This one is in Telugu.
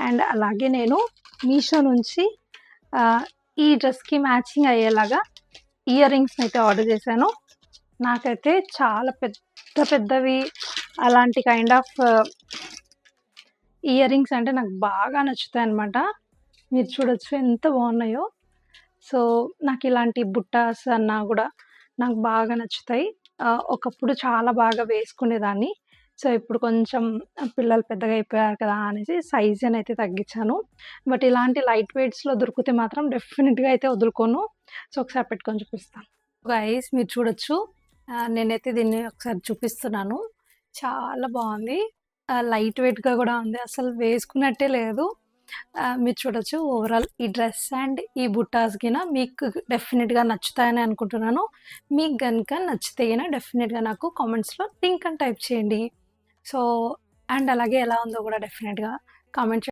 అండ్ అలాగే నేను మీషో నుంచి ఈ డ్రెస్కి మ్యాచింగ్ అయ్యేలాగా ఇయర్ రింగ్స్ని అయితే ఆర్డర్ చేశాను. నాకైతే చాలా పెద్ద పెద్దవి అలాంటి కైండ్ ఆఫ్ ఇయర్ రింగ్స్ అంటే నాకు బాగా నచ్చుతాయి అన్నమాట. మీరు చూడొచ్చు ఎంత బాగున్నాయో. సో నాకు ఇలాంటి బుట్టాస్ అన్నా కూడా నాకు బాగా నచ్చుతాయి. ఒకప్పుడు చాలా బాగా వేసుకునేదాన్ని. సో ఇప్పుడు కొంచెం పిల్లలు పెద్దగా అయిపోయారు కదా అనేసి సైజ్ని అయితే తగ్గించాను. బట్ ఇలాంటి లైట్ వెయిట్స్లో దొరికితే మాత్రం డెఫినెట్గా అయితే వదులుకోను. సో ఒకసారి పెట్టుకొని చూపిస్తాను. గైస్ మీరు చూడొచ్చు, నేనైతే దీన్ని ఒకసారి చూపిస్తున్నాను. చాలా బాగుంది, లైట్ వెయిట్గా కూడా ఉంది, అసలు వేసుకున్నట్టే లేదు. మీరు చూడొచ్చు ఓవరాల్ ఈ డ్రెస్ అండ్ ఈ బుట్టాస్ గిన మీకు డెఫినెట్గా నచ్చుతాయని అనుకుంటున్నాను. మీకు కనుక నచ్చితే గిన డెఫినెట్గా నాకు కామెంట్స్లో లింక్ అని టైప్ చేయండి. సో అండ్ అలాగే ఎలా ఉందో కూడా డెఫినెట్గా కామెంట్